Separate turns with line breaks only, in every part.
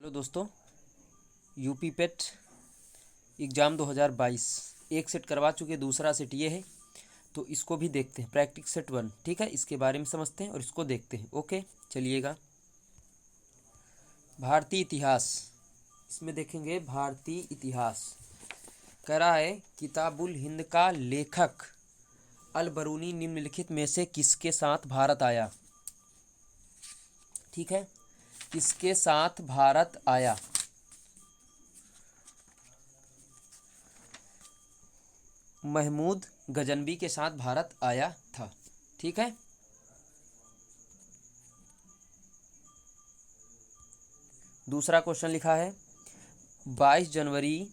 Hello दोस्तों, UP पेट exam 2022 एक set करवा चुके, दूसरा सेट ये है। तो इसको भी देखते हैं, प्रैक्टिस सेट 1। ठीक है, इसके बारे में समझते हैं और इसको देखते हैं। ओके, चलिएगा। भारतीय इतिहास, इसमें देखेंगे भारतीय इतिहास। कह रहा है किताबुल हिंद का लेखक अल बरूनी निम्नलिखित में से किसके साथ भारत आया। ठीक है, किसके साथ भारत आया। महमूद गजनबी के साथ भारत आया था। ठीक है, दूसरा क्वेश्चन लिखा है 22 जनवरी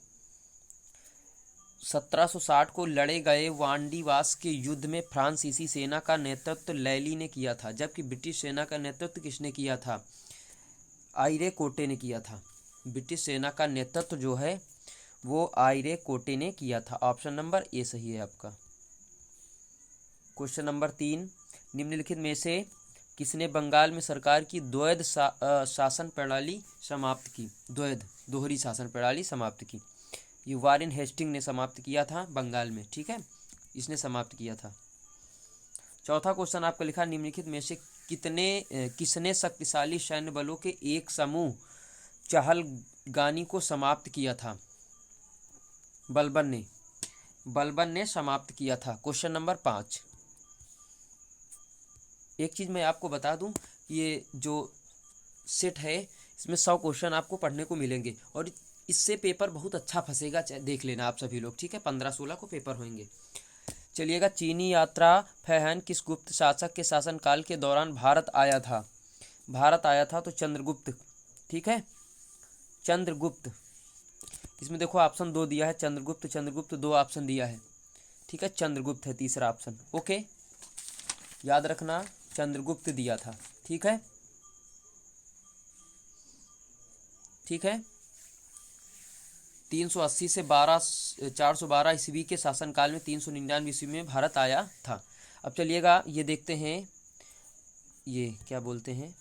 1760 को लड़े गए वांडीवास के युद्ध में फ्रांसीसी सेना का नेतृत्व लैली ने किया था, जबकि ब्रिटिश सेना का नेतृत्व किसने किया था। आयरे कोटे ने किया था। ब्रिटिश सेना का नेतृत्व जो है वो आयरे कोटे ने किया था। ऑप्शन नंबर ए सही है आपका। क्वेश्चन नंबर 3, निम्नलिखित में से किसने बंगाल में सरकार की द्वैध शासन प्रणाली समाप्त की। द्वैध, दोहरी शासन प्रणाली समाप्त की। ये वारेन हेस्टिंग ने समाप्त किया था बंगाल में। ठीक है, इसने समाप्त किया था। चौथा क्वेश्चन आपका लिखा, निम्नलिखित में से किसने शक्तिशाली सैन्य बलों के एक समूह चहलगानी को समाप्त किया था। बलबन ने समाप्त किया था। क्वेश्चन नंबर 5, एक चीज़ मैं आपको बता दूं, ये जो सेट है इसमें 100 क्वेश्चन आपको पढ़ने को मिलेंगे और इससे पेपर बहुत अच्छा फंसेगा, देख लेना आप सभी लोग। ठीक है, 15-16 को पेपर होंगे। चलिएगा, चीनी यात्रा फैहन किस गुप्त शासक के शासनकाल के दौरान भारत आया था। भारत आया था तो चंद्रगुप्त। ठीक है, चंद्रगुप्त। इसमें देखो ऑप्शन 2 दिया है, चंद्रगुप्त 2 ऑप्शन दिया है। ठीक है, चंद्रगुप्त है तीसरा ऑप्शन। ओके, याद रखना चंद्रगुप्त दिया था। ठीक है, ठीक है। 380 से 412 ईस्वी के शासनकाल में 399 ईस्वी में भारत आया था। अब चलिएगा ये देखते हैं, ये क्या बोलते हैं।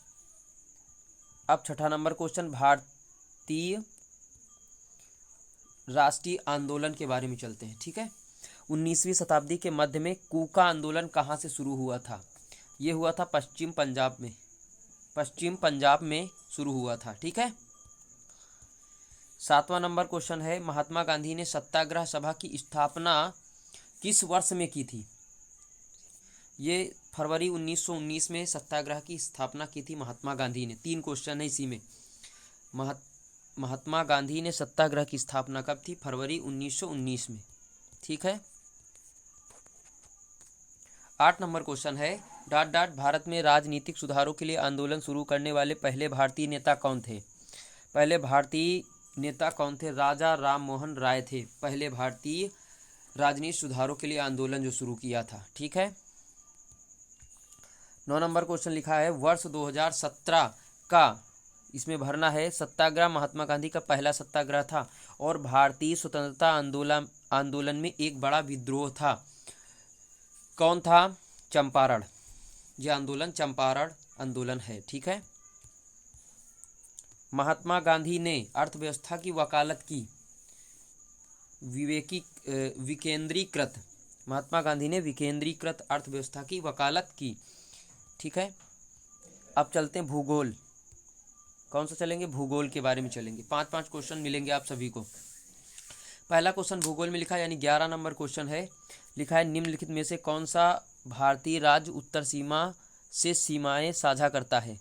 अब छठा नंबर क्वेश्चन, भारतीय राष्ट्रीय आंदोलन के बारे में चलते हैं। ठीक है, 19वीं शताब्दी के मध्य में कूका आंदोलन कहाँ से शुरू हुआ था। ये हुआ था पश्चिम पंजाब में शुरू हुआ था। ठीक है, 7वां नंबर क्वेश्चन है, महात्मा गांधी ने सत्याग्रह सभा की स्थापना किस वर्ष में की थी। ये फरवरी 1919 में सत्याग्रह की स्थापना की थी महात्मा गांधी ने। 3 क्वेश्चन है इसी में। महात्मा गांधी ने सत्याग्रह की स्थापना कब थी। फरवरी 1919 में। ठीक है, 8 नंबर क्वेश्चन है, भारत में राजनीतिक सुधारों के लिए आंदोलन शुरू करने वाले पहले भारतीय नेता कौन थे। पहले भारतीय नेता कौन थे। राजा राम मोहन राय थे पहले भारतीय राजनीतिक सुधारों के लिए आंदोलन जो शुरू किया था। ठीक है, 9 नंबर क्वेश्चन लिखा है, वर्ष 2017 का इसमें भरना है। सत्याग्रह महात्मा गांधी का पहला सत्याग्रह था और भारतीय स्वतंत्रता आंदोलन में एक बड़ा विद्रोह था। कौन था। चंपारण। यह आंदोलन चंपारण आंदोलन है। ठीक है, महात्मा गांधी ने अर्थव्यवस्था की वकालत की। विकेंद्रीकृत, महात्मा गांधी ने विकेंद्रीकृत अर्थव्यवस्था की वकालत की। ठीक है, अब चलते हैं भूगोल। कौन सा चलेंगे, भूगोल के बारे में चलेंगे। 5-5 क्वेश्चन मिलेंगे आप सभी को। पहला क्वेश्चन भूगोल में लिखा है, यानी 11 नंबर क्वेश्चन है, लिखा है निम्नलिखित में से कौन सा भारतीय राज्य उत्तर सीमा से सीमाएं साझा करता है।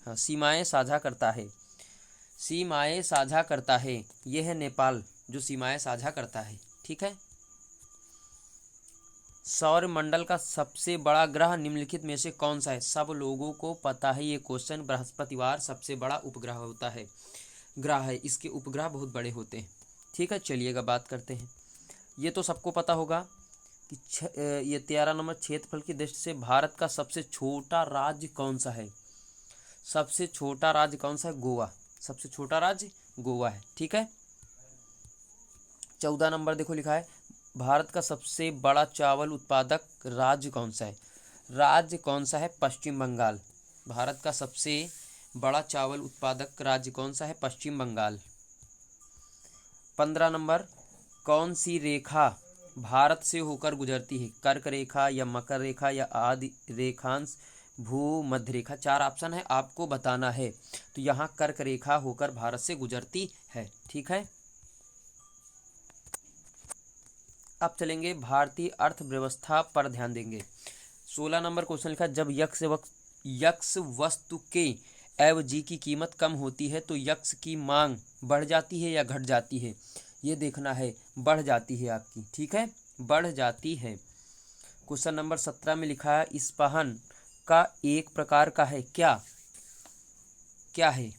हाँ, सीमाएं साझा करता है। सीमाएं साझा करता है, यह है नेपाल जो सीमाएं साझा करता है। ठीक है, सौरमंडल का सबसे बड़ा ग्रह निम्नलिखित में से कौन सा है। सब लोगों को पता है ये क्वेश्चन। बृहस्पतिवार सबसे बड़ा उपग्रह होता है, ग्रह है। इसके उपग्रह बहुत बड़े होते हैं। ठीक है, चलिएगा बात करते हैं। ये तो सबको पता होगा कि ये 13 नंबर, क्षेत्रफल की दृष्टि से भारत का सबसे छोटा राज्य कौन सा है। सबसे छोटा राज्य कौन सा है। गोवा। सबसे छोटा राज्य गोवा है। ठीक है, 14 नंबर देखो लिखा है, भारत का सबसे बड़ा चावल उत्पादक राज्य कौन सा है। राज्य कौन सा है। पश्चिम बंगाल। भारत का सबसे बड़ा चावल उत्पादक राज्य कौन सा है? पश्चिम बंगाल। 15 नंबर, कौन सी रेखा भारत से होकर गुजरती है? कर्क रेखा या मकर रेखा या आदि रेखांश, भूमध्य रेखा। 4 ऑप्शन है, आपको बताना है। तो यहाँ कर्क रेखा होकर भारत से गुजरती है। ठीक है, अब चलेंगे भारतीय अर्थव्यवस्था पर ध्यान देंगे। 16 नंबर क्वेश्चन लिखा, जब यक्स वस्तु के एवजी की कीमत कम होती है तो यक्स की मांग बढ़ जाती है या घट जाती है? ये देखना है, बढ़ जाती है आपकी। ठीक है, बढ़ जाती है। क्वेश्चन नंबर 17 में लिखा है, इस्पाहन का एक प्रकार का है क्या? क्या है?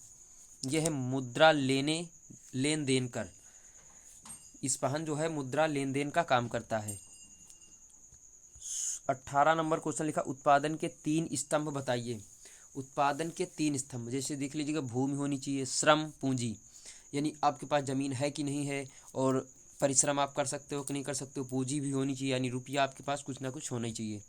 यह है मुद्रा लेन देन कर। इस्पाहन जो है मुद्रा लेन देन का काम करता है। 18 नंबर क्वेश्चन लिखा, उत्पादन के 3 स्तंभ बताइए। उत्पादन के 3 स्तंभ, जैसे देख लीजिएगा, भूमि होनी चाहिए, श्रम, पूंजी, यानी आपके पास ज़मीन है कि नहीं है, और परिश्रम आप कर सकते हो कि नहीं कर सकते हो। पूंजी भी होनी चाहिए, यानी रुपया आपके पास कुछ ना कुछ होना ही चाहिए।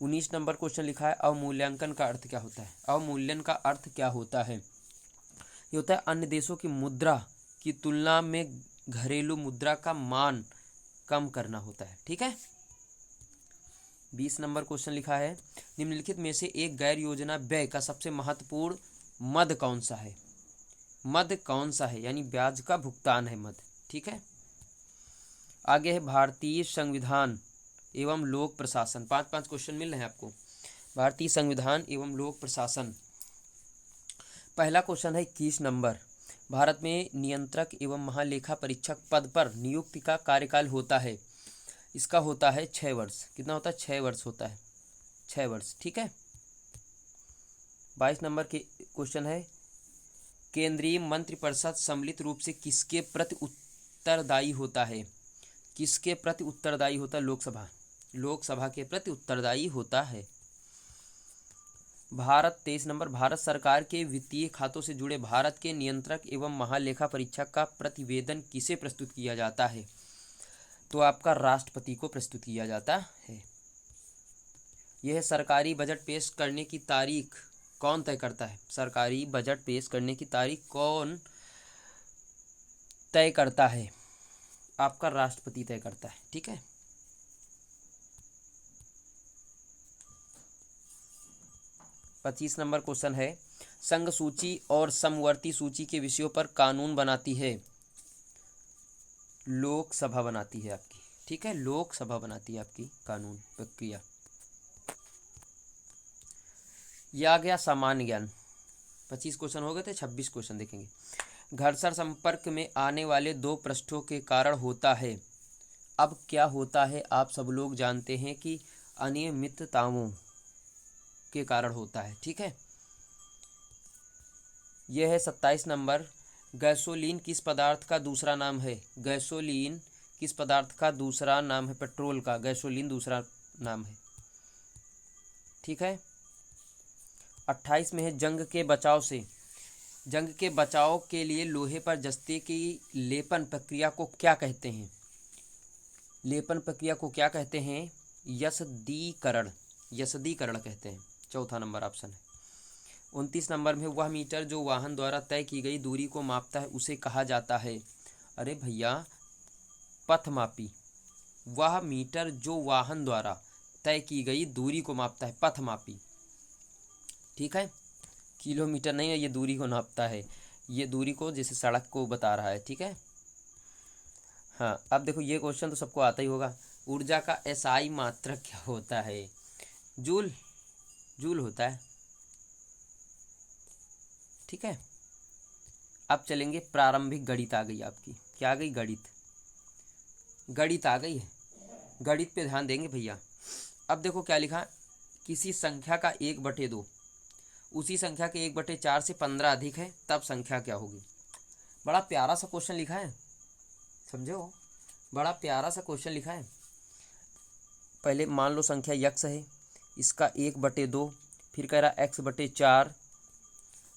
19 नंबर क्वेश्चन लिखा है, अवमूल्यांकन का अर्थ क्या होता है? अवमूल्यन का अर्थ क्या होता है? ये होता है अन्य देशों की मुद्रा की तुलना में घरेलू मुद्रा का मान कम करना होता है। ठीक है, 20 नंबर क्वेश्चन लिखा है, निम्नलिखित में से एक गैर योजना व्यय का सबसे महत्वपूर्ण मद कौन सा है? मद कौन सा है, यानी ब्याज का भुगतान है मद। ठीक है, आगे है भारतीय संविधान एवं लोक प्रशासन। 5-5 क्वेश्चन मिल रहे हैं आपको। भारतीय संविधान एवं लोक प्रशासन, पहला क्वेश्चन है 21 नंबर, भारत में नियंत्रक एवं महालेखा परीक्षक पद पर नियुक्ति का कार्यकाल होता है? इसका होता है 6 वर्ष। कितना होता है? 6 वर्ष होता है, 6 वर्ष। ठीक है, 22 नंबर के क्वेश्चन है, केंद्रीय मंत्रिपरिषद सम्मिलित रूप से किसके प्रति उत्तरदायी होता है? किसके प्रति उत्तरदायी होता है? लोकसभा। लोकसभा के प्रति उत्तरदायी होता है। 23 नंबर, भारत सरकार के वित्तीय खातों से जुड़े भारत के नियंत्रक एवं महालेखा परीक्षक का प्रतिवेदन किसे प्रस्तुत किया जाता है? तो आपका राष्ट्रपति को प्रस्तुत किया जाता है। यह सरकारी बजट पेश करने की तारीख कौन तय करता है? सरकारी बजट पेश करने की तारीख कौन तय करता है? आपका राष्ट्रपति तय करता है। ठीक है, 25 नंबर क्वेश्चन है, संघ सूची और समवर्ती सूची के विषयों पर कानून बनाती है? लोकसभा बनाती है आपकी। ठीक है, लोकसभा बनाती है आपकी कानून प्रक्रिया। यह आ गया सामान्य ज्ञान। 25 क्वेश्चन हो गए थे, 26 क्वेश्चन देखेंगे। घर्षण संपर्क में आने वाले 2 पृष्ठों के कारण होता है? अब क्या होता है, आप सब लोग जानते हैं कि अनियमितताओं के कारण होता है। ठीक है, यह है 27 नंबर, गैसोलीन किस पदार्थ का दूसरा नाम है? गैसोलीन किस पदार्थ का दूसरा नाम है? पेट्रोल का गैसोलीन दूसरा नाम है। ठीक है, 28 में है, जंग के बचाव के लिए लोहे पर जस्ते की लेपन प्रक्रिया को क्या कहते हैं? लेपन प्रक्रिया को क्या कहते हैं? यसदीकरण कहते हैं। चौथा नंबर ऑप्शन है। 29 नंबर में, वह मीटर जो वाहन द्वारा तय की गई दूरी को मापता है उसे कहा जाता है? अरे भैया, पथमापी। वह मीटर जो वाहन द्वारा तय की गई दूरी को मापता है, पथमापी। ठीक है, किलोमीटर नहीं है, ये दूरी को नापता है, ये दूरी को जैसे सड़क को बता रहा है। ठीक है, हाँ, अब देखो ये क्वेश्चन तो सबको आता ही होगा, ऊर्जा का एसआई मात्रक क्या होता है? जूल होता है। ठीक है, अब चलेंगे, प्रारंभिक गणित आ गई आपकी। क्या आ गई? गणित आ गई है। गणित पे ध्यान देंगे भैया। अब देखो क्या लिखा, किसी संख्या का 1/2 उसी संख्या के 1/4 से 15 अधिक है, तब संख्या क्या होगी? बड़ा प्यारा सा क्वेश्चन लिखा है, समझो, बड़ा प्यारा सा क्वेश्चन लिखा है। पहले मान लो संख्या यक्स है, इसका 1/2, फिर कह रहा x/4,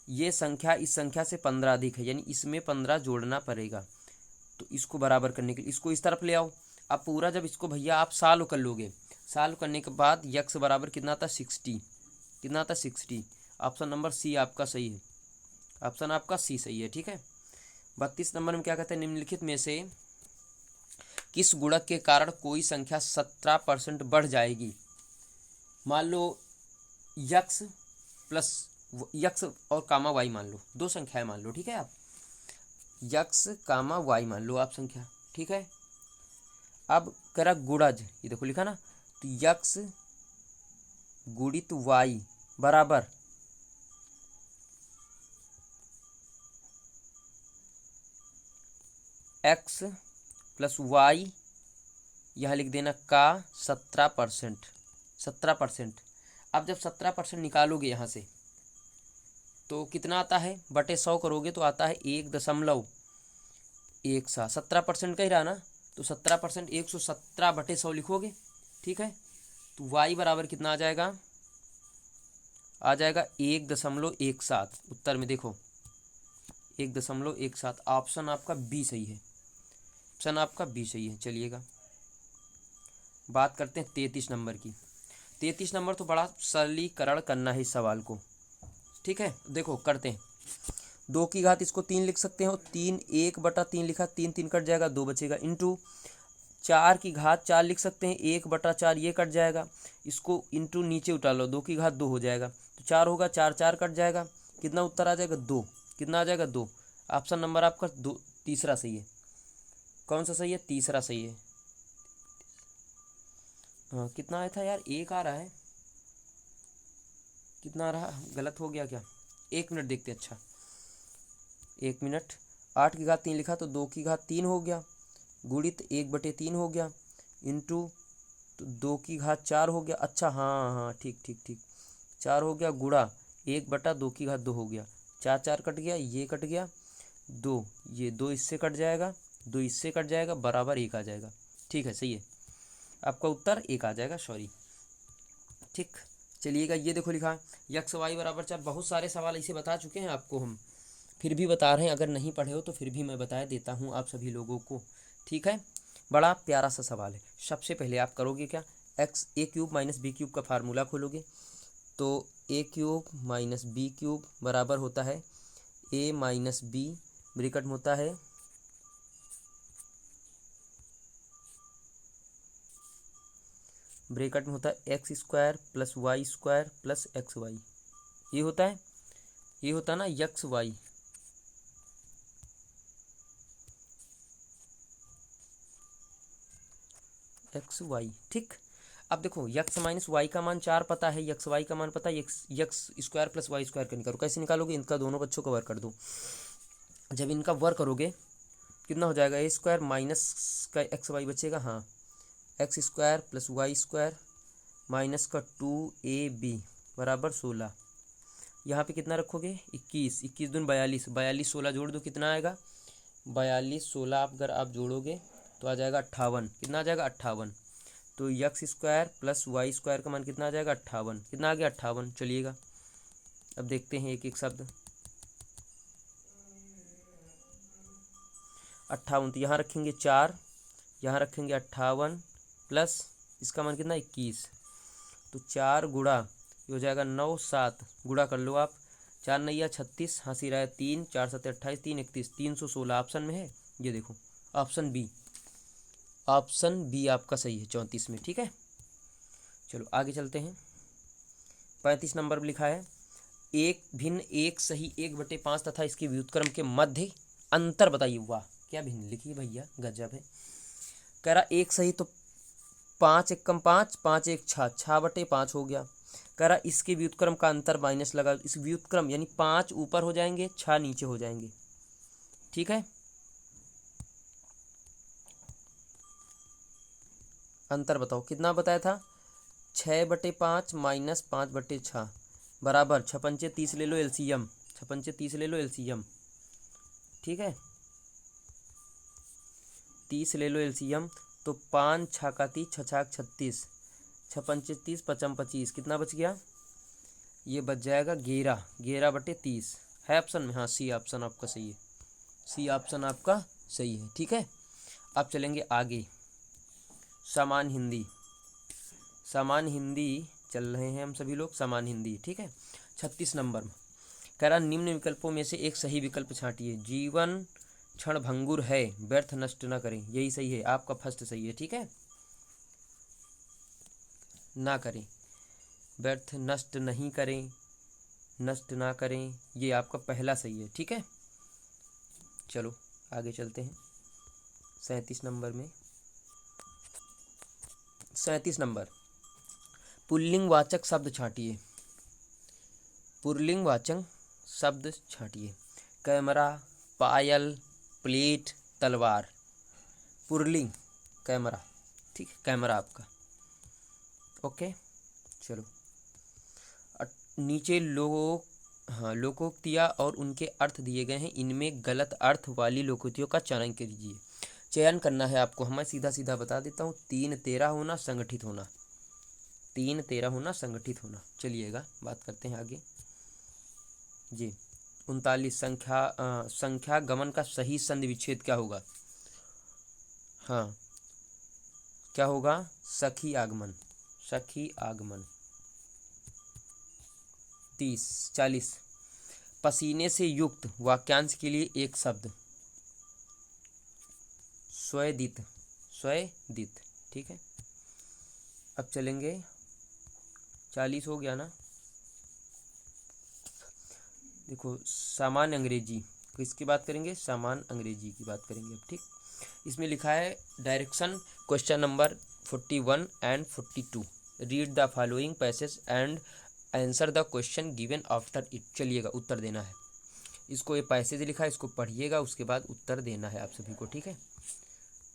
ये संख्या इस संख्या से 15 अधिक है, यानी इसमें 15 जोड़ना पड़ेगा। तो इसको बराबर करने के लिए इसको इस तरफ ले आओ। अब पूरा जब इसको भैया आप सॉल्व कर लोगे, सॉल्व करने के बाद यक्स बराबर कितना था? 60। कितना था? 60। ऑप्शन नंबर सी आपका सही है, ऑप्शन आपका सी सही है। ठीक है, 32 नंबर में क्या कहते हैं, निम्नलिखित में से किस गुणक के कारण कोई संख्या 17% बढ़ जाएगी। मान लो यक्स प्लस यक्स और कामा वाई मान लो, दो संख्याएं मान लो। ठीक है, आप यक्स कामा वाई मान लो आप संख्या। ठीक है, अब करा गुणज, ये देखो लिखा ना, तो यक्स गुणित वाई बराबर एक्स प्लस वाई, यहाँ लिख देना का 17%। 17%, अब जब 17% निकालोगे यहाँ से तो कितना आता है, बटे 100 करोगे तो आता है 1.17। 17% का ही रहा ना, तो 17% 117/100 लिखोगे। ठीक है, तो y बराबर कितना आ जाएगा, आ जाएगा 1.17। उत्तर में देखो 1.17। ऑप्शन आपका बी सही है, ऑप्शन आपका बी सही है। चलिएगा बात करते हैं 33 नंबर की। 33 नंबर तो बड़ा सरलीकरण करना है इस सवाल को। ठीक है, देखो करते हैं। 2 की घात इसको 3 लिख सकते हो, 3 1/3 लिखा, 3 3 कट जाएगा, 2 बचेगा, इंटू 4 की घात 4 लिख सकते हैं, 1/4 ये कट जाएगा, इसको इंटू नीचे उतार लो, 2 की घात 2 हो जाएगा, तो 4 होगा, 4 4 कट जाएगा, कितना उत्तर आ जाएगा 2। कितना आ जाएगा 2। ऑप्शन नंबर आपका 2 तीसरा सही है। कौन सा सही है, तीसरा सही है। हाँ, कितना आया था यार, 1 आ रहा है, कितना आ रहा, गलत हो गया क्या, 1 मिनट देखते। अच्छा 1 मिनट, 8 की घात 3 लिखा तो 2 की घात 3 हो गया, गुणित 1/3 हो गया, इंटू तो 2 की घात 4 हो गया। अच्छा हाँ हाँ ठीक ठीक ठीक, 4 हो गया, गुणा 1/2 की घात 2 हो गया, 4 4 कट गया, ये कट गया, 2 ये 2 इससे कट जाएगा, 2 इससे कट जाएगा, बराबर 1 आ जाएगा। ठीक है, सही है, आपका उत्तर 1 आ जाएगा, सॉरी। ठीक, चलिएगा ये देखो लिखा है यक्स वाई बराबर 4। बहुत सारे सवाल ऐसे बता चुके हैं आपको हम, फिर भी बता रहे हैं, अगर नहीं पढ़े हो तो फिर भी मैं बता देता हूँ आप सभी लोगों को। ठीक है, बड़ा प्यारा सा सवाल है। सबसे पहले आप करोगे क्या, एक्स ए क्यूब माइनस बी क्यूब का फार्मूला खोलोगे, तो ए क्यूब माइनस बी क्यूब बराबर होता है ए माइनस बी, ब्रैकेट में होता है X square plus Y square plus X Y. ये होता है, ये होता है ना यक्स वाई, एक्स वाई। ठीक, अब देखो यक्स माइनस वाई का मान 4 पता है, यक्स वाई का मान पता है, X square plus Y square का निकालो। कैसे निकालोगे, इनका दोनों बच्चों का वर्क कर दो। जब इनका वर्क करोगे कितना हो जाएगा, ए स्क्वायर माइनस का एक्स वाई बचेगा, हाँ X square plus Y square minus का 2ab बराबर 16। यहाँ पे कितना रखोगे, 21, 21 दूनी 42, 42 16 जोड़ दो, कितना आएगा 42 16 अगर आप जोड़ोगे तो आ जाएगा 58। कितना आ जाएगा 58। तो X square plus Y square का मान कितना आ जाएगा 58। कितना आ गया 58। चलिएगा अब देखते हैं एक एक शब्द। 58, तो यहाँ रखेंगे 4, यहाँ रखेंगे 58 प्लस इसका मान कितना 21, तो 4 गुणा ये हो जाएगा 9 7, गुणा कर लो आप, 4 नैया 36, हंसी रहा है 3, 4 7 28, 3 31, 316 ऑप्शन में है। ये देखो ऑप्शन बी, ऑप्शन बी आपका सही है 34 में। ठीक है, चलो आगे चलते हैं। 35 नंबर पर लिखा है एक भिन्न एक सही 1/5 तथा इसके व्युत्क्रम के मध्य अंतर बताइए। वाह क्या भिन्न लिखी भैया, गजब है। कह रहा एक सही तो 5 एकम 5, 5 एक 6, 6/5 हो गया। कह रहा इसके व्युत्क्रम का अंतर माइनस लगा, इस व्युत्क्रम यानी 5 ऊपर हो जाएंगे 6 नीचे हो जाएंगे। ठीक है, अंतर बताओ कितना बताया था, 6/5 माइनस 5/6 बराबर 6×5 30 ले लो एलसीएम, 6×5 30 ले लो एलसीएम। ठीक है, 30 ले लो एलसीएम, तो 5 6 का 30, 6 6 36, 6×5 30, 5×25 कितना बच गया, ये बच जाएगा 11, 11/30 है ऑप्शन में। हाँ सी ऑप्शन आपका सही है, सी ऑप्शन आपका सही है। ठीक है, अब चलेंगे आगे। समान हिंदी, समान हिंदी चल रहे हैं हम सभी लोग, समान हिंदी। ठीक है, 36 नंबर में कह रहा निम्न विकल्पों में से एक सही विकल्प छांटिए। जीवन क्षण भंगुर है, व्यर्थ नष्ट न करें, यही सही है, आपका फर्स्ट सही है। ठीक है, ना करें, व्यर्थ नष्ट नहीं करें, नष्ट ना करें, ये आपका पहला सही है। ठीक है, चलो आगे चलते हैं। 37 नंबर में 37 नंबर पुल्लिंग वाचक शब्द छांटिए। पुल्लिंग वाचक शब्द छांटिए। कैमरा, पायल, प्लेट, तलवार। पुल्लिंग कैमरा, ठीक है, कैमरा आपका। ओके, चलो नीचे लोकोक्तियाँ और उनके अर्थ दिए गए हैं, इनमें गलत अर्थ वाली लोकोक्तियों का चयन कीजिए। चयन करना है आपको, मैं सीधा सीधा बता देता हूँ। 3 13 होना, संगठित होना। 3 13 होना, संगठित होना। चलिएगा बात करते हैं आगे जी। 39 संख्या गमन का सही संधि विच्छेद क्या होगा? हाँ, क्या होगा? सखी आगमन, सखी आगमन। 40 पसीने से युक्त वाक्यांश के लिए एक शब्द। स्वेदित, स्वेदित। ठीक है, अब चलेंगे। 40 हो गया ना। देखो सामान्य अंग्रेजी, किसकी बात करेंगे? सामान्य अंग्रेजी की बात करेंगे अब। ठीक, इसमें लिखा है direction, question number 41 and 42। Read the following passage and answer the question given after it. चलिएगा उत्तर देना है। इसको ये पैसेज लिखा है, इसको पढ़िएगा, उसके बाद उत्तर देना है आप सभी को। ठीक है,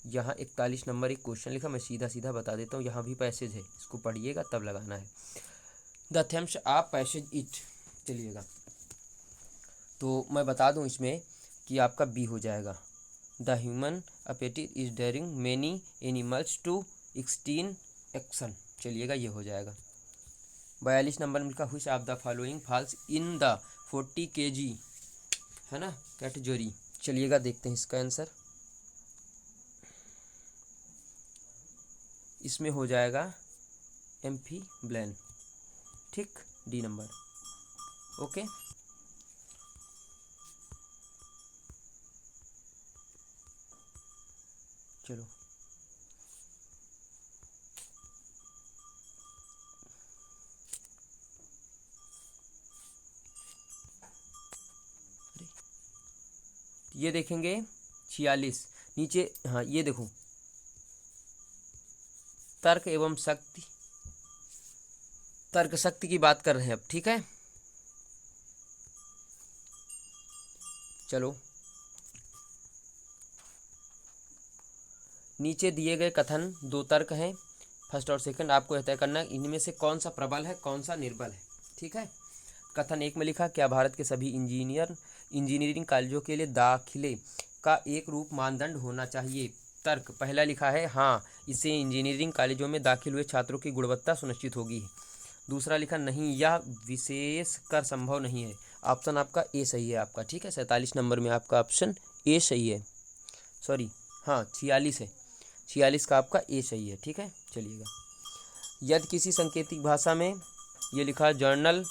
यहाँ 41 नंबर एक क्वेश्चन लिखा, मैं सीधा सीधा बता देता हूँ। यहाँ भी पैसेज है, इसको पढ़िएगा तब लगाना है। The thumbs up passage it. चलिएगा, तो मैं बता दूँ इसमें कि आपका बी हो जाएगा। The human appetite is driving many animals to extinction. चलिएगा, ये हो जाएगा। 42 नंबर में लिखा which of the following falls in the 40 kg, है ना, कैटेगरी। चलिएगा देखते हैं इसका आंसर। इसमें हो जाएगा एम्फीब्लेन। ठीक, डी नंबर। ओके, चलो ये देखेंगे 46 नीचे। हाँ, ये देखो तर्क एवं शक्ति, तर्क शक्ति की बात कर रहे हैं अब। ठीक है, चलो नीचे दिए गए कथन 2 तर्क हैं, फर्स्ट और सेकंड। आपको यह तय करना है इनमें से कौन सा प्रबल है, कौन सा निर्बल है। ठीक है, कथन 1 में लिखा क्या भारत के सभी इंजीनियरिंग कॉलेजों के लिए दाखिले का एक रूप मानदंड होना चाहिए। तर्क पहला लिखा है हाँ, इससे इंजीनियरिंग कॉलेजों में दाखिल हुए छात्रों की गुणवत्ता सुनिश्चित होगी। दूसरा लिखा नहीं, यह विशेष कर संभव नहीं है। ऑप्शन आपका ए सही है आपका। ठीक है, 47 नंबर में आपका ऑप्शन ए सही है। सॉरी, हाँ 46 है, 46 का आपका ए सही है। ठीक है, चलिएगा। यदि किसी सांकेतिक भाषा में ये लिखा जर्नल,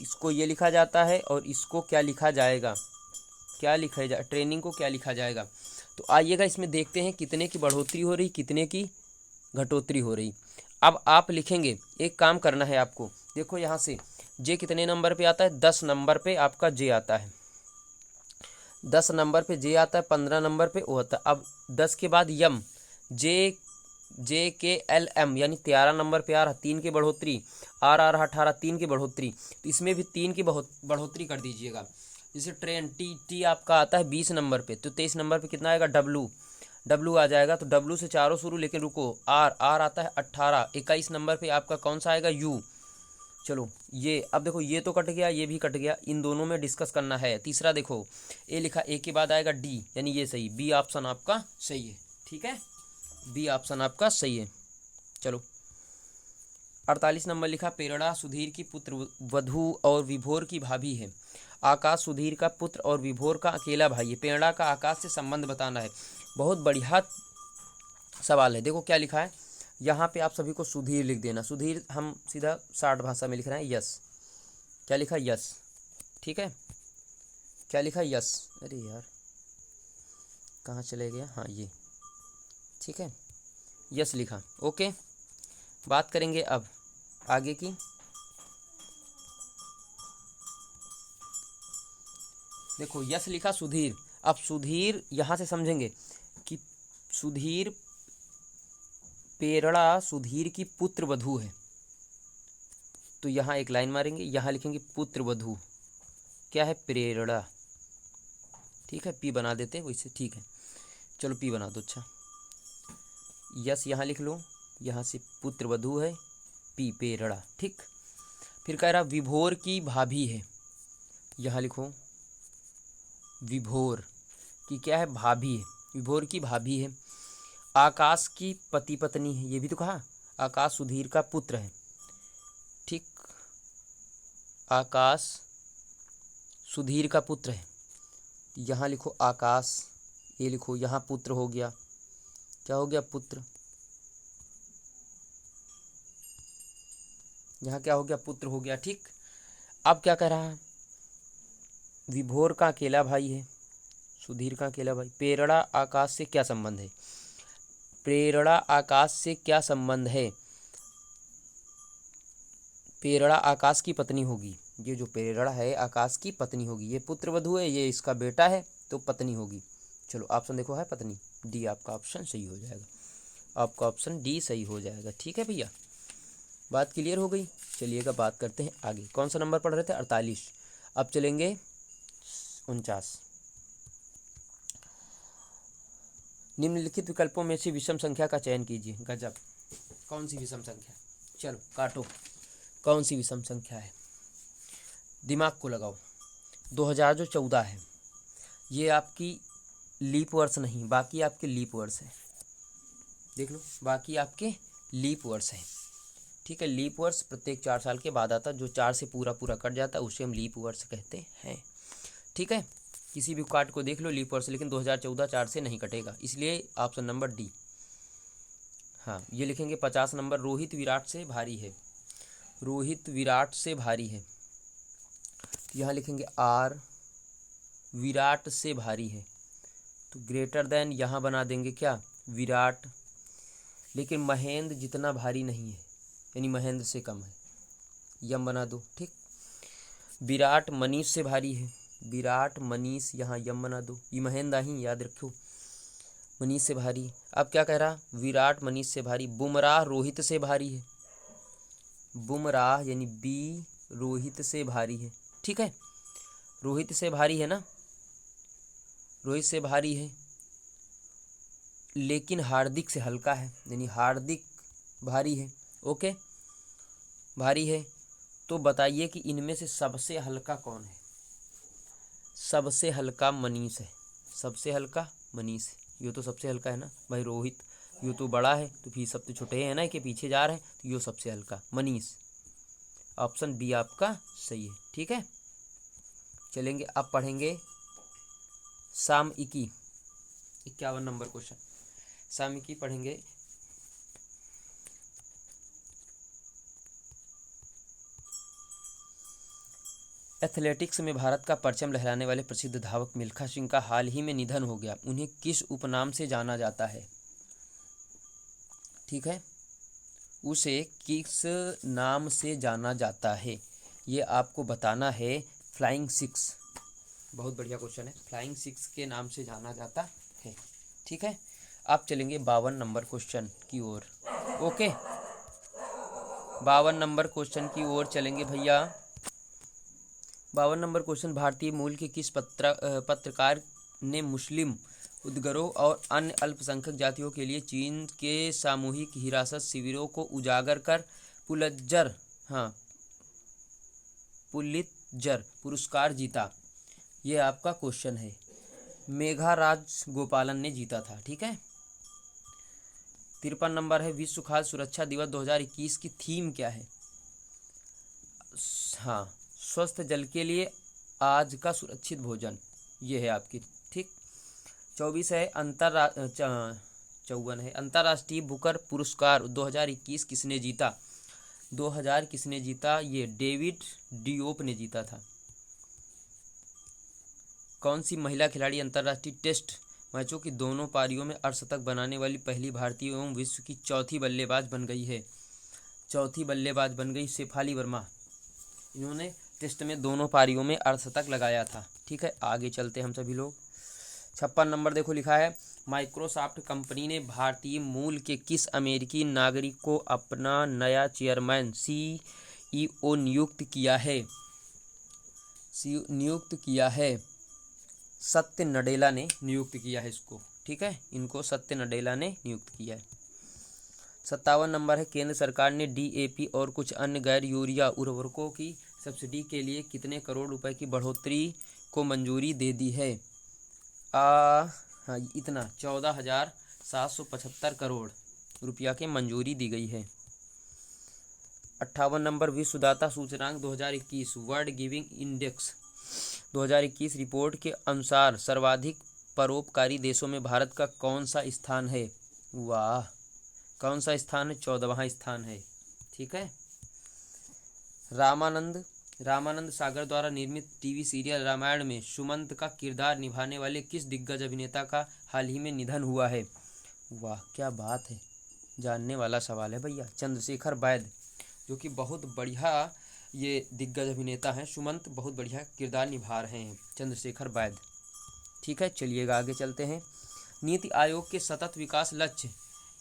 इसको ये लिखा जाता है और इसको क्या लिखा जाएगा, क्या लिखा जाए, ट्रेनिंग को क्या लिखा जाएगा। तो आइएगा इसमें देखते हैं कितने की बढ़ोतरी हो रही, कितने की घटोतरी हो रही। अब आप लिखेंगे, एक काम करना है आपको। देखो यहाँ से जे कितने नंबर पे आता है? 10 नंबर पे आपका जे आता है। 10 नंबर पे जे आता है, 15 नंबर पे ओ आता है। अब 10 के बाद यम, जे के एल एम, यानी 13 नंबर पे आ रहा 3 की बढ़ोतरी, आर आ रहा 18 3 की बढ़ोतरी। तो इसमें भी 3 की बढ़ोतरी कर दीजिएगा। जैसे ट्रेन टी आपका आता है 20 नंबर पे, तो 23 नंबर पे कितना आएगा? डब्लू आ जाएगा। तो डब्लू से चारों शुरू, लेकिन रुको, आर आता है 18। 21 नंबर पे आपका कौन सा आएगा? यू। चलो ये अब देखो, ये तो कट गया, ये भी कट गया, इन दोनों में डिस्कस करना है। तीसरा देखो, ए लिखा, ए के बाद आएगा डी, यानी ये सही, बी ऑप्शन आपका सही है। ठीक है, बी ऑप्शन आपका सही है। चलो 48 नंबर लिखा, प्रेरणा सुधीर की पुत्र वधु और विभोर की भाभी है। आकाश सुधीर का पुत्र और विभोर का अकेला भाई है। प्रेरणा का आकाश से संबंध बताना है। बहुत बढ़िया सवाल है। देखो क्या लिखा है यहाँ पे, आप सभी को सुधीर लिख देना। सुधीर हम सीधा 60 भाषा में लिख रहे हैं, यस। क्या लिखा, यस। ठीक है, क्या लिखा, यस। अरे यार कहाँ चले गया, हाँ ये, ठीक है, यस लिखा। ओके, बात करेंगे अब आगे की। देखो यस लिखा सुधीर। अब सुधीर यहाँ से समझेंगे कि सुधीर पेरड़ा सुधीर की पुत्र वधू है, तो यहाँ एक लाइन मारेंगे, यहाँ लिखेंगे पुत्र वधू क्या है, प्रेरणा। ठीक है, पी बना देते हैं वैसे, ठीक है, चलो पी बना दो। अच्छा, यस यहाँ लिख लो, यहाँ से पुत्र वधू है, पी प्रेरणा। ठीक, फिर कह रहा विभोर की भाभी है, यहाँ लिखो विभोर की क्या है, भाभी है, विभोर की भाभी है। आकाश की पति पत्नी है, ये भी तो कहा, आकाश सुधीर का पुत्र है। ठीक, आकाश सुधीर का पुत्र है, यहाँ लिखो आकाश, ये लिखो यहाँ पुत्र हो गया, क्या हो गया, पुत्र, यहाँ क्या हो गया, पुत्र हो गया। ठीक, अब क्या कह रहा है, विभोर का अकेला भाई है, सुधीर का अकेला भाई। प्रेरणा आकाश से क्या संबंध है, प्रेरणा आकाश से क्या संबंध है, प्रेरणा आकाश की पत्नी होगी, ये जो प्रेरणा है आकाश की पत्नी होगी, ये पुत्र वधू है, ये इसका बेटा है, तो पत्नी होगी। चलो ऑप्शन देखो है पत्नी, डी आपका ऑप्शन सही हो जाएगा, आपका ऑप्शन डी सही हो जाएगा। ठीक है भैया, बात क्लियर हो गई। चलिएगा बात करते हैं आगे, कौन सा नंबर पढ़ रहे थे, 48। अब चलेंगे 49। निम्नलिखित विकल्पों में से विषम संख्या का चयन कीजिए। गजब, कौन सी विषम संख्या, चलो काटो, कौन सी विषम संख्या है, दिमाग को लगाओ। 2014 है, ये आपकी लीप वर्ष नहीं, बाकी आपके लीप वर्ष है, देख लो बाकी आपके लीप वर्ष है। ठीक है, लीप वर्ष प्रत्येक 4 साल के बाद आता, जो 4 से पूरा पूरा कट जाता है उसे हम लीप वर्ष कहते हैं। ठीक है, किसी भी कार्ड को देख लो लीप वर्ष, लेकिन 2014 4 से नहीं कटेगा, इसलिए ऑप्शन नंबर डी। हाँ, ये लिखेंगे 50 नंबर, रोहित विराट से भारी है, रोहित विराट से भारी है, यहाँ लिखेंगे आर, विराट से भारी है, तो ग्रेटर देन यहाँ बना देंगे क्या, विराट, लेकिन महेंद्र जितना भारी नहीं है, यानी महेंद्र से कम है, यम बना दो। ठीक, विराट मनीष से भारी है, विराट मनीष, यहाँ यम बना दो, ये महेंद्र ही याद रखो, मनीष से भारी। अब क्या कह रहा, विराट मनीष से भारी। बुमराह रोहित से भारी है, बुमराह यानी बी रोहित से भारी है। ठीक है, रोहित से भारी है ना, रोहित से भारी है, लेकिन हार्दिक से हल्का है, यानी हार्दिक भारी है। ओके, भारी है, तो बताइए कि इनमें से सबसे हल्का कौन है, सबसे हल्का मनीष है, सबसे हल्का मनीष है, ये तो सबसे हल्का है ना भाई, रोहित ये तो बड़ा है, तो फिर सब तो छोटे हैं ना, कि पीछे जा रहे हैं, तो ये सबसे हल्का मनीष, ऑप्शन बी आपका सही है। ठीक है, चलेंगे अब पढ़ेंगे सामयिकी, 51 नंबर क्वेश्चन, सामयिकी पढ़ेंगे। एथलेटिक्स में भारत का परचम लहराने वाले प्रसिद्ध धावक मिल्खा सिंह का हाल ही में निधन हो गया, उन्हें किस उपनाम से जाना जाता है। ठीक है, उसे किस नाम से जाना जाता है, ये आपको बताना है। फ्लाइंग सिक्स, बहुत बढ़िया क्वेश्चन है, फ्लाइंग सिक्स के नाम से जाना जाता है। ठीक है, आप चलेंगे 52 नंबर क्वेश्चन की ओर। ओके, 52 नंबर क्वेश्चन की ओर चलेंगे भैया। 52 नंबर क्वेश्चन, भारतीय मूल के किस पत्रकार ने मुस्लिम उद्गरों और अन्य अल्पसंख्यक जातियों के लिए चीन के सामूहिक हिरासत शिविरों को उजागर कर पुलित्जर पुरस्कार जीता, ये आपका क्वेश्चन है। मेघा राजगोपालन ने जीता था। ठीक है, 53 नंबर है, विश्व खाद्य सुरक्षा दिवस 2021 की थीम क्या है। हाँ, स्वस्थ जल के लिए आज का सुरक्षित भोजन, ये है आपकी। ठीक, 24 है, 54 है, अंतर्राष्ट्रीय बुकर पुरस्कार 2021 किसने जीता। 2000 किसने जीता? ये डेविड डियोप ने जीता था। कौन सी महिला खिलाड़ी अंतर्राष्ट्रीय टेस्ट मैचों की दोनों पारियों में अर्धशतक बनाने वाली पहली भारतीय एवं विश्व की चौथी बल्लेबाज बन गई है? चौथी बल्लेबाज बन गई शेफाली वर्मा। इन्होंने टेस्ट में दोनों पारियों में अर्धशतक लगाया था। ठीक है, आगे चलते हम सभी लोग। 56 नंबर देखो लिखा है, माइक्रोसॉफ्ट कंपनी ने भारतीय मूल के किस अमेरिकी नागरिक को अपना नया चेयरमैन CEO नियुक्त किया है? नियुक्त किया है सत्य नडेला ने नियुक्त किया है इसको। ठीक है, इनको सत्य नडेला ने नियुक्त किया है। 57 नंबर है, केंद्र सरकार ने DAP और कुछ अन्य गैर यूरिया उर्वरकों की सब्सिडी के लिए कितने करोड़ रुपए की बढ़ोतरी को मंजूरी दे दी है? हाँ, इतना 14,775 करोड़ रुपया की मंजूरी दी गई है। 58 नंबर, विश्वदाता सूचकांक 2021 वर्ल्ड गिविंग इंडेक्स 2021 रिपोर्ट के अनुसार सर्वाधिक परोपकारी देशों में भारत का कौन सा स्थान है? वाह, कौन सा स्थान है? 14वां स्थान है। ठीक है। रामानंद सागर द्वारा निर्मित टीवी सीरियल रामायण में सुमंत का किरदार निभाने वाले किस दिग्गज अभिनेता का हाल ही में निधन हुआ है? वाह, क्या बात है, जानने वाला सवाल है भैया। चंद्रशेखर वैद्य, जो कि बहुत बढ़िया ये दिग्गज अभिनेता हैं। सुमंत बहुत बढ़िया किरदार निभा रहे हैं, चंद्रशेखर वैद्य। ठीक है, चलिएगा आगे चलते हैं। नीति आयोग के सतत विकास लक्ष्य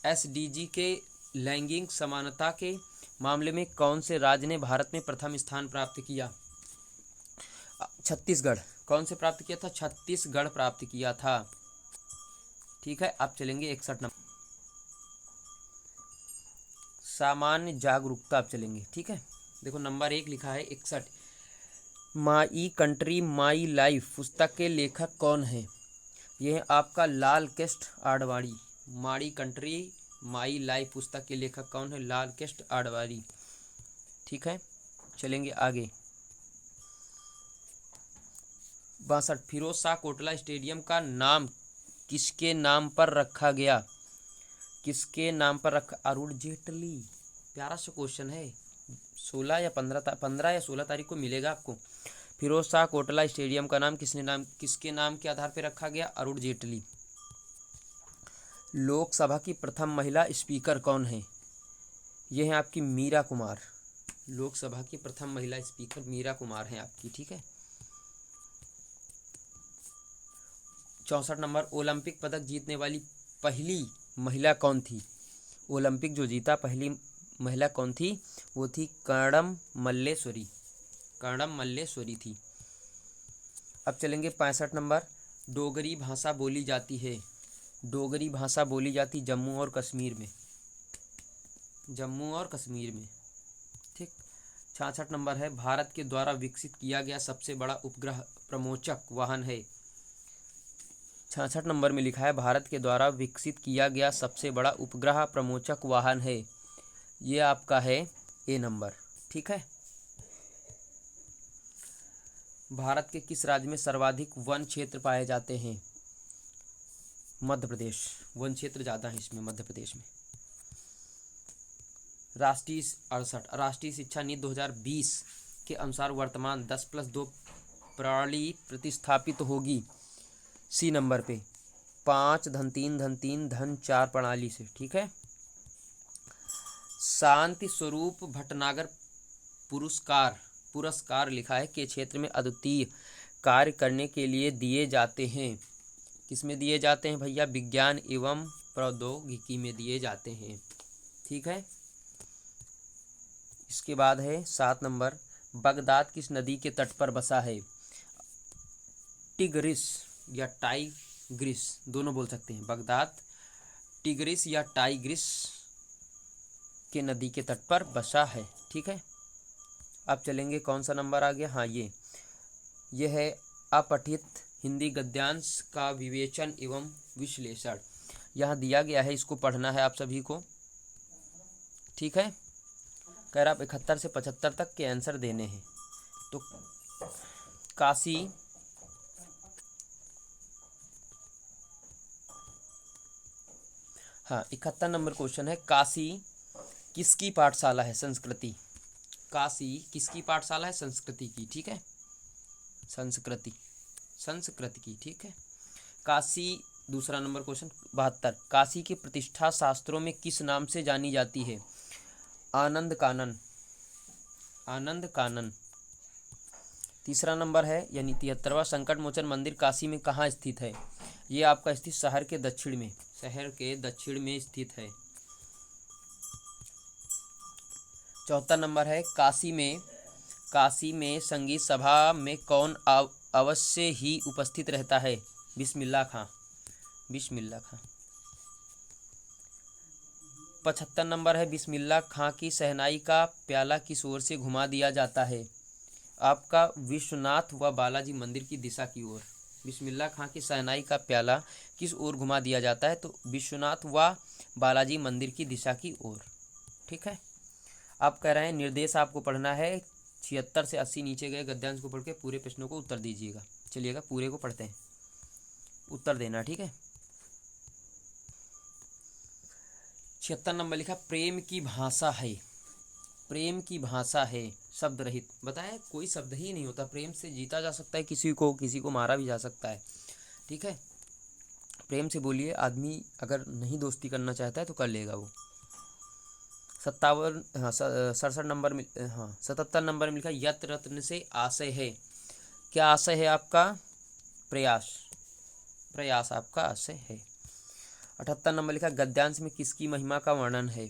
SDG के लैंगिक समानता के मामले में कौन से राज्य ने भारत में प्रथम स्थान प्राप्त किया? छत्तीसगढ़। कौन से प्राप्त किया था? छत्तीसगढ़ प्राप्त किया था। ठीक है, अब चलेंगे 61 नंबर, सामान्य जागरूकता। अब चलेंगे। ठीक है, देखो नंबर 1 लिखा है 61, माई कंट्री माई लाइफ पुस्तक के लेखक कौन है? यह है आपका Lal Krishna Advani. My country my life पुस्तक के लेखक कौन है? लाल कृष्ण आडवाणी। ठीक है, चलेंगे आगे। 62, फिरोज शाह कोटला स्टेडियम का नाम किसके नाम पर रखा गया? किसके नाम पर रखा? अरुण जेटली। प्यारा सा क्वेश्चन है, 16 या 16 तारीख को मिलेगा आपको। फिरोज शाह कोटला स्टेडियम का नाम किसके नाम के आधार पर रखा गया? अरुण जेटली। लोकसभा की प्रथम महिला स्पीकर कौन है? यह है आपकी मीरा कुमार। लोकसभा की प्रथम महिला स्पीकर मीरा कुमार हैं आपकी। ठीक है। 64 नंबर, ओलंपिक पदक जीतने वाली पहली महिला कौन थी? ओलंपिक जो जीता पहली महिला कौन थी? वो थी कर्णम मल्लेश्वरी। कर्णम मल्लेश्वरी थी। अब चलेंगे 65 नंबर, डोगरी भाषा बोली जाती है। डोगरी भाषा बोली जाती जम्मू और कश्मीर में। जम्मू और कश्मीर में। ठीक। 66 नंबर है, भारत के द्वारा विकसित किया गया सबसे बड़ा उपग्रह प्रमोचक वाहन है। 66 नंबर में लिखा है, भारत के द्वारा विकसित किया गया सबसे बड़ा उपग्रह प्रमोचक वाहन है। ये आपका है A नंबर। ठीक है। भारत के किस राज्य में सर्वाधिक वन क्षेत्र पाए जाते हैं? मध्य प्रदेश। वन क्षेत्र ज़्यादा है इसमें, मध्य प्रदेश में। राष्ट्रीय 68, राष्ट्रीय शिक्षा नीति 2020 के अनुसार वर्तमान 10+2 प्रणाली प्रतिस्थापित होगी C नंबर पे 5 धन 3 धन 3 धन 4 प्रणाली से। ठीक है। शांति स्वरूप भटनागर पुरस्कार लिखा है के क्षेत्र में अद्वितीय कार्य करने के लिए दिए जाते हैं। किसमें दिए जाते हैं भैया? विज्ञान एवं प्रौद्योगिकी में दिए जाते हैं। ठीक है। इसके बाद है 7 नंबर, बगदाद किस नदी के तट पर बसा है? टिग्रिस या टाइग्रिस, दोनों बोल सकते हैं। बगदाद टिग्रिस या टाइग्रिस के नदी के तट पर बसा है। ठीक है। अब चलेंगे, कौन सा नंबर आ गया? हाँ, ये है अपठित हिंदी गद्यांश का विवेचन एवं विश्लेषण। यहाँ दिया गया है, इसको पढ़ना है आप सभी को। ठीक है। कह रहा आप 71 से 75 तक के आंसर देने हैं। तो काशी हाँ 71 नंबर क्वेश्चन है, काशी किसकी पाठशाला है? संस्कृति। काशी किसकी पाठशाला है? संस्कृति की, ठीक है, संस्कृति, संस्कृत की, ठीक है। काशी, दूसरा नंबर क्वेश्चन 72, काशी की प्रतिष्ठा शास्त्रों में किस नाम से जानी जाती है? आनंद कानन, आनंद कानन। तीसरा नंबर है यानी 73वां, संकट मोचन मंदिर काशी में कहाँ स्थित है? ये आपका स्थित शहर के दक्षिण में, शहर के दक्षिण में स्थित है। 74 नंबर है, काशी में संगीत सभा में कौन अवश्य ही उपस्थित रहता है? बिस्मिल्लाह खां, बिस्मिल्लाह खां। 75 नंबर है, बिस्मिल्लाह खां की शहनाई का प्याला किस ओर से घुमा दिया जाता है? आपका विश्वनाथ व बालाजी मंदिर की दिशा की ओर। बिस्मिल्लाह खां की शहनाई का प्याला किस ओर घुमा दिया जाता है? तो विश्वनाथ व बालाजी मंदिर की दिशा की ओर, ठीक है। आप कह रहे हैं निर्देश आपको पढ़ना है, 76 से 80 नीचे गए गद्यांश को पढ़ के पूरे प्रश्नों को उत्तर दीजिएगा। चलिएगा पूरे को पढ़ते हैं, उत्तर देना, ठीक है। 76 नंबर लिखा, प्रेम की भाषा है, प्रेम की भाषा है शब्द रहित। बताया कोई शब्द ही नहीं होता, प्रेम से जीता जा सकता है किसी को मारा भी जा सकता है, ठीक है। प्रेम से बोलिए, आदमी अगर नहीं दोस्ती करना चाहता है तो कर लेगा वो। 67 नंबर में 77 नंबर में लिखा, यत रत्न से आशय है। क्या आशय है आपका? प्रयास, प्रयास आपका आशय है। 78 नंबर लिखा, गद्यांश में किसकी महिमा का वर्णन है?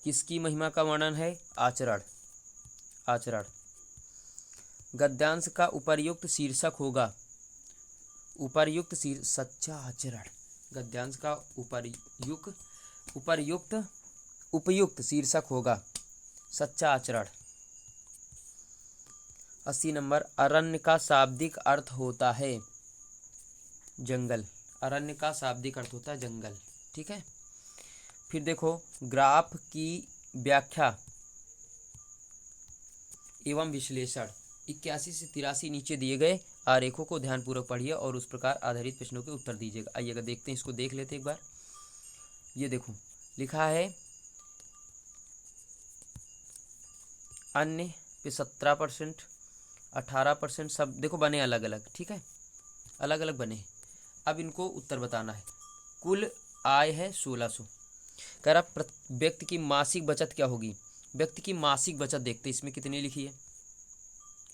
किसकी महिमा का वर्णन है? आचरण, आचरण। गद्यांश का उपर्युक्त शीर्षक होगा, उपर्युक्त सच्चा आचरण। गद्यांश का उपयुक्त शीर्षक होगा सच्चा आचरण। 80 नंबर, अरण्य का शाब्दिक अर्थ होता है जंगल। अरण्य का शाब्दिक अर्थ होता है जंगल, ठीक है। फिर देखो, ग्राफ की व्याख्या एवं विश्लेषण 81 से 83 नीचे दिए गए आरेखों को ध्यानपूर्वक पढ़िए और उस प्रकार आधारित प्रश्नों के उत्तर दीजिएगा। आइएगा देखते हैं, इसको देख लेते एक बार। ये देखो लिखा है अन्य पे 17%, 18% सब देखो बने अलग अलग, ठीक है, अलग अलग बने। अब इनको उत्तर बताना है। कुल आय है 1600। कह रहा व्यक्ति की मासिक बचत क्या होगी? व्यक्ति की मासिक बचत देखते इसमें कितनी लिखी है?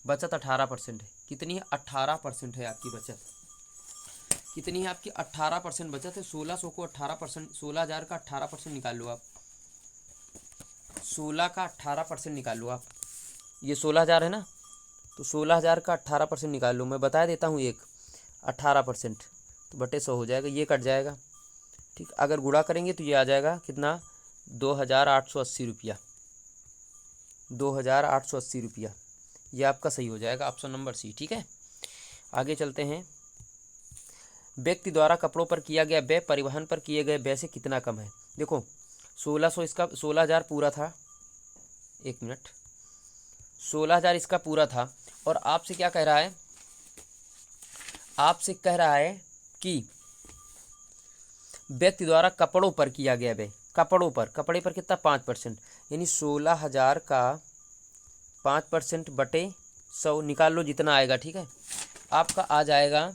बचत 18% है। कितनी है? 18% है आपकी बचत। कितनी है आपकी? 18% बचत है। 1600 को 18%, 16,000 का 18% निकाल लो आप। 16 का 18% निकाल लो आप। ये 16,000 है ना, तो 16,000 का 18% निकाल लो। मैं बता देता हूँ, एक 18% तो बटे 100 हो जाएगा, ये कट जाएगा, ठीक। अगर गुणा करेंगे तो ये आ जाएगा कितना? 2,880 रुपया, 2,880 रुपया। ये आपका सही हो जाएगा, ऑप्शन नंबर सी, ठीक है। आगे चलते हैं। व्यक्ति द्वारा कपड़ों पर किया गया व्यय परिवहन पर किए गए व्यय से कितना कम है? देखो 1600 इसका 16,000 पूरा था, एक मिनट, 16,000 इसका पूरा था और आपसे क्या कह रहा है? आपसे कह रहा है कि व्यक्ति द्वारा कपड़ों पर किया गया व्यय, कपड़ों पर, कपड़े पर कितना? 5%, यानी 16,000 का 5% बटे 100 निकाल लो जितना आएगा, ठीक है। आपका आ जाएगा,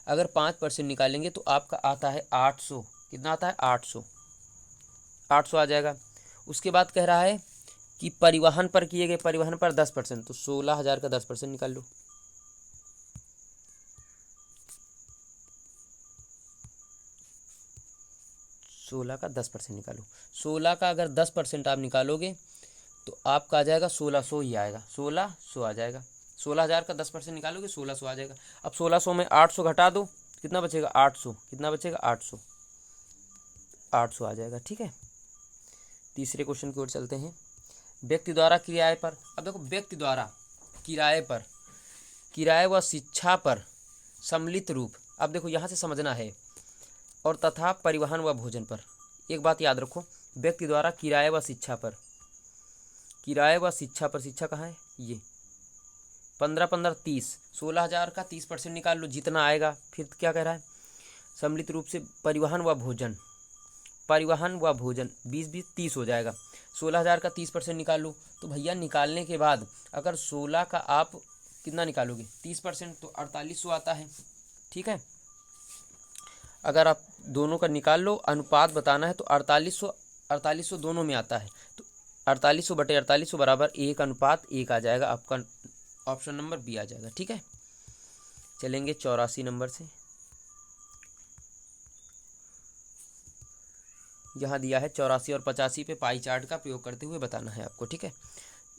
अगर 5% निकालेंगे तो आपका आता है 800। कितना आता है? 800, 800 आ जाएगा। उसके बाद कह रहा है कि परिवहन पर किए गए, परिवहन पर 10%, तो 16,000 का 10% निकाल लो। सोलह का 10% निकालो। 16 का अगर 10% आप निकालोगे तो आपका आ जाएगा 1600 ही आएगा, 1600 आ जाएगा। 16,000 का 10% निकालोगे 1600 आ जाएगा। अब 1600 में 800 घटा दो, कितना बचेगा? 800। कितना बचेगा? 800, 800 आ जाएगा, ठीक है। तीसरे क्वेश्चन की ओर चलते हैं। व्यक्ति द्वारा किराए पर, अब देखो व्यक्ति द्वारा किराए पर, किराए व शिक्षा पर सम्मिलित रूप, अब देखो यहाँ से समझना है, और तथा परिवहन व भोजन पर। एक बात याद रखो, व्यक्ति द्वारा किराए व शिक्षा पर, किराए व शिक्षा पर, शिक्षा कहाँ है? ये 15 30, 16,000 का 30% निकाल लो जितना आएगा। फिर क्या कह रहा है? सम्मिलित रूप से परिवहन व भोजन, परिवहन व भोजन 20 20 30 हो जाएगा। 16,000 का 30% निकाल लो। तो भैया निकालने के बाद अगर 16 का आप कितना निकालोगे 30%, तो 4800 आता है। ठीक है, अगर आप दोनों का निकाल लो, अनुपात बताना है तो 4800 दोनों में आता है, तो 4800 बटे 4800 बराबर 1:1 आ जाएगा। आपका ऑप्शन नंबर बी आ जाएगा। ठीक है, चलेंगे 84 नंबर से। यहाँ दिया है 84 और 85 पे पाई चार्ट का प्रयोग करते हुए बताना है आपको। ठीक है,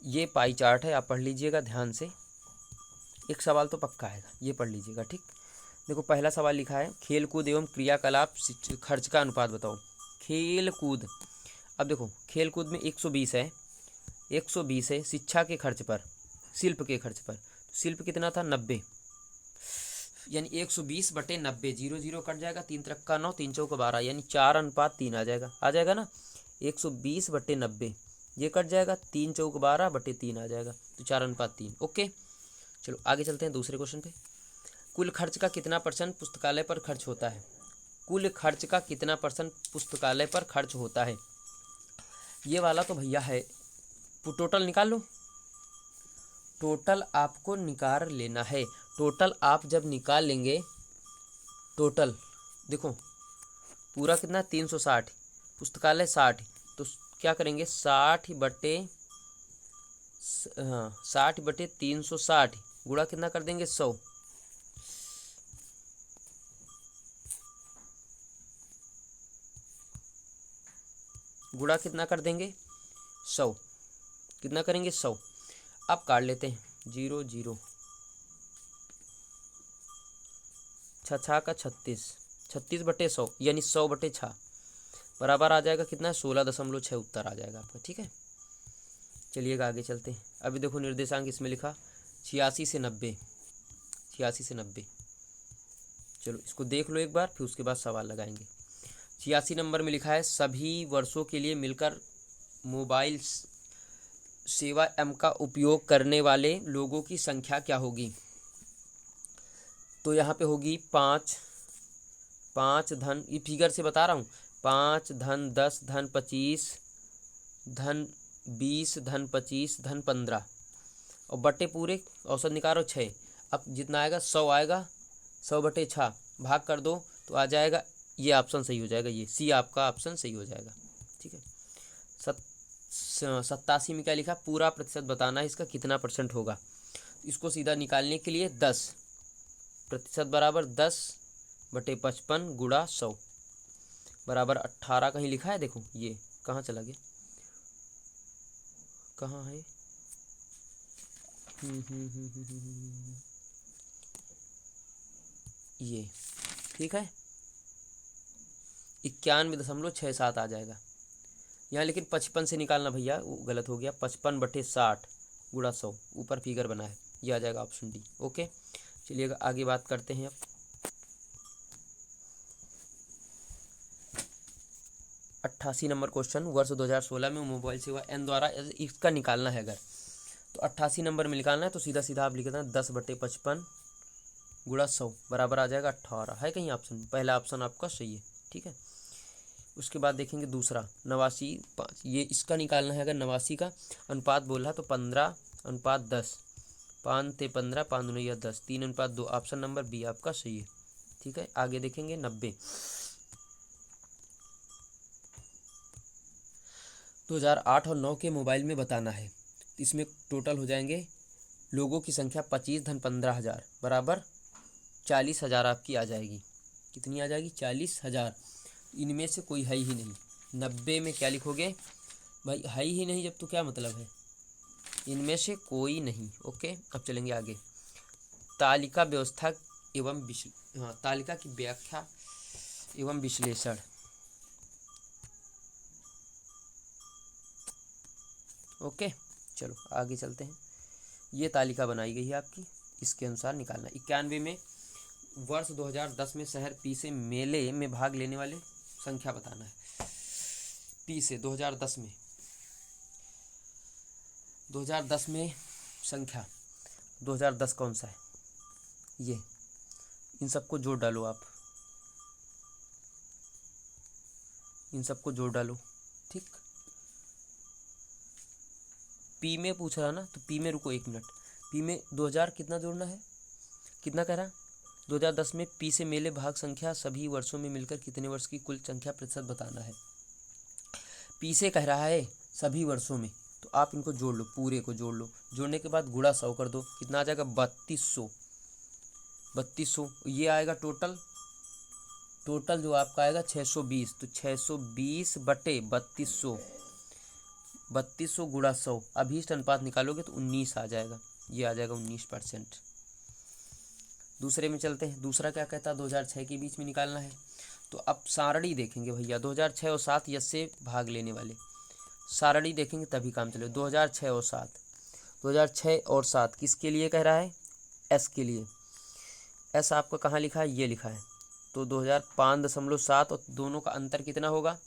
ये पाई चार्ट है, आप पढ़ लीजिएगा ध्यान से। एक सवाल तो पक्का आएगा, ये पढ़ लीजिएगा। ठीक, देखो पहला सवाल लिखा है खेल कूद एवं क्रियाकलाप खर्च का अनुपात बताओ। खेल कूद, अब देखो खेल कूद में 120 है, 120 है शिक्षा के खर्च पर, शिल्प के खर्च पर। शिल्प कितना था 90, यानी 120 बटे 90, 0 0 कट जाएगा, 3 त्रिक का 9, 3 चौक 12, यानी 4:3 आ जाएगा। आ जाएगा ना, 120 बटे 90 ये कट जाएगा, 3 चौक 12 बटे 3 आ जाएगा, तो 4:3। ओके, चलो आगे चलते हैं दूसरे क्वेश्चन पे। कुल खर्च का कितना % पुस्तकालय पर खर्च होता है। कुल खर्च का कितना % पुस्तकालय पर खर्च होता है। ये वाला तो भैया है, टोटल निकाल लो। टोटल आपको निकाल लेना है। टोटल आप जब निकाल लेंगे, टोटल देखो पूरा कितना 360, पुस्तकालय 60, तो क्या करेंगे 60 बटे 360 गुणा कितना कर देंगे 100। गुणा कितना कर देंगे 100, कितना करेंगे 100। अब काट लेते हैं 0 0, 6 का 36, 36 बटे 100 यानी 100 बटे 6 बराबर आ जाएगा कितना 16.6 उत्तर आ जाएगा आपका। ठीक है, चलिएगा आगे चलते हैं। अभी देखो निर्देशांक इसमें लिखा 86 से 90, 86 से 90। चलो इसको देख लो एक बार, फिर उसके बाद सवाल लगाएंगे। 86 नंबर में लिखा है सभी वर्षों के लिए मिलकर मोबाइल सेवा एम का उपयोग करने वाले लोगों की संख्या क्या होगी। तो यहाँ पे होगी 5 धन, ये फिगर से बता रहा हूँ, 5 धन 10 धन 25 धन 20 धन 25 धन 15 और बटे पूरे औसत निकालो 6। अब जितना आएगा 100 आएगा, 100 बटे 6 भाग कर दो तो आ जाएगा, ये ऑप्शन सही हो जाएगा, ये सी आपका ऑप्शन सही हो जाएगा। ठीक है, 87 में क्या लिखा पूरा प्रतिशत बताना है इसका कितना % होगा। इसको सीधा निकालने के लिए 10% बराबर 10 बटे 55 गुणा 100 बराबर 18 कहीं लिखा है। देखो ये कहाँ चला गया, कहाँ है, ये ठीक है 91.67 आ जाएगा यहाँ, लेकिन 55 से निकालना भैया वो गलत हो गया, 55 बटे 60 गुणा 100 ऊपर फिगर बना है, ये आ जाएगा ऑप्शन डी। ओके, चलिए आगे बात करते हैं। अब 88 नंबर क्वेश्चन, वर्ष 2016 में मोबाइल सेवा एन द्वारा इसका निकालना है अगर, तो 88 नंबर में निकालना है तो सीधा सीधा आप लिख देना 10 बटे 55 गुणा 100 बराबर आ जाएगा 18। है कहीं ऑप्शन, पहला ऑप्शन आपका सही है। ठीक है, उसके बाद देखेंगे दूसरा 89/5, ये इसका निकालना है अगर 89 का अनुपात बोला तो 15:10, 5 ते 15, 5 दूनी 10, 3:2, ऑप्शन नंबर बी आपका सही है। ठीक है, आगे देखेंगे 90, 2008 और 9 के मोबाइल में बताना है। इसमें टोटल हो जाएंगे लोगों की संख्या 25 धन 15,000 बराबर 40,000 आपकी आ जाएगी। कितनी आ जाएगी 40,000। इनमें से कोई है ही नहीं। 90 में क्या लिखोगे भाई, है ही नहीं जब तो क्या मतलब है, इनमें से कोई नहीं। ओके, अब चलेंगे आगे। तालिका व्यवस्था एवं तालिका की व्याख्या एवं विश्लेषण। ओके, चलो आगे चलते हैं। ये तालिका बनाई गई है आपकी, इसके अनुसार निकालना। 91 में वर्ष 2010 में शहर पी से मेले में भाग लेने वाले संख्या बताना है। पी से 2010 में 2010 में संख्या 2010 कौन सा है, ये इन सबको जोड़ डालो आप, इन सबको जोड़ डालो। ठीक, पी में पूछ रहा ना, तो पी में रुको 1 मिनट। पी में 2000 कितना जोड़ना है, कितना कह रहा, 2010 में पी से मेले भाग संख्या सभी वर्षों में मिलकर कितने वर्ष की कुल संख्या प्रतिशत बताना है। पी से कह रहा है सभी वर्षों में, तो आप इनको जोड़ लो, पूरे को जोड़ लो। जोड़ने के बाद गुणा 100 कर दो, कितना आ जाएगा 3200। 3200 ये आएगा टोटल जो आपका आएगा 620। तो 620 बटे 3200, 3200 गुणा 100। अभीष्ट अनुपात निकालोगे तो 19 आ जाएगा, ये आ जाएगा 19%। दूसरे में चलते हैं। दूसरा क्या कहता है, 2006 के बीच में निकालना है। तो अब सारणी देखेंगे भैया, 2006 और 7 यस से भाग लेने वाले सारणी देखेंगे तभी काम चले। 2006 और 7, 2006 और 7 किसके लिए कह रहा है, एस के लिए। एस आपका कहाँ लिखा है, ये लिखा है। तो 2005.7 और दोनों का अंतर कितना होगा,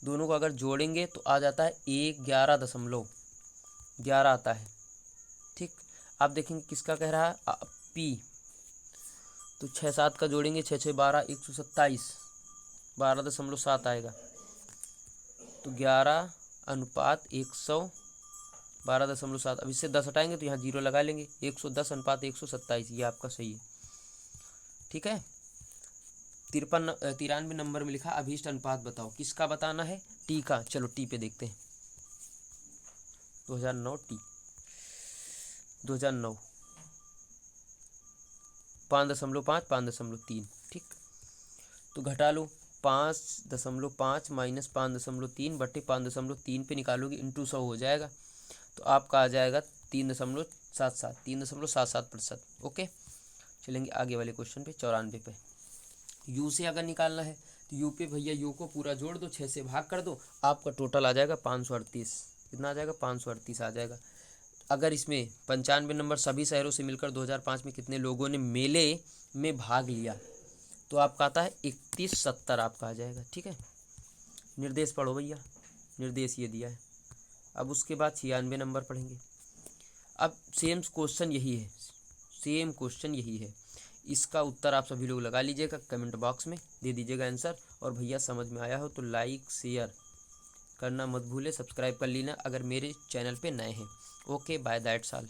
दोनों को अगर जोड़ेंगे तो आ जाता है 11.11 आता है। ठीक, आप देखेंगे किसका कह रहा है, पी। तो 6-7 का जोड़ेंगे, 6-6-12, 127, 12.7 आएगा। तो 11:100, 12.7। अब इससे 10 हटाएंगे तो यहाँ 0 लगा लेंगे, 110:127, ये आपका सही है। ठीक है। 93 नंबर में लिखा अभीष्ट अनुपात बताओ, किसका बताना है, टी का। चलो टी पे देखते हैं। 2009 टी, 2009 5.5, 5.3। ठीक, तो घटा लो, 5.5 माइनस 5.3 बटे 5.3 पे निकालोगे, इंटू 100 हो जाएगा। तो आपका आ जाएगा 3.77, 3.77%। ओके, चलेंगे आगे वाले क्वेश्चन पे, 94 पे। यू से अगर निकालना है तो यू पे भैया यू को पूरा जोड़ दो, 6 से भाग कर दो, आपका टोटल आ जाएगा 538। कितना आ जाएगा, 538 आ जाएगा। अगर इसमें 95 नंबर सभी शहरों से मिलकर 2005 में कितने लोगों ने मेले में भाग लिया, तो आपका आता है 3170 आपका आ जाएगा। ठीक है, निर्देश पढ़ो भैया, निर्देश ये दिया है। अब उसके बाद 96 नंबर पढ़ेंगे। अब सेम क्वेश्चन यही है, इसका उत्तर आप सभी लोग लगा लीजिएगा, कमेंट बॉक्स में दे दीजिएगा आंसर। और भैया समझ में आया हो तो लाइक शेयर करना मत भूले, सब्सक्राइब कर लेना अगर मेरे चैनल पे नए हैं। Okay, bye, that's all.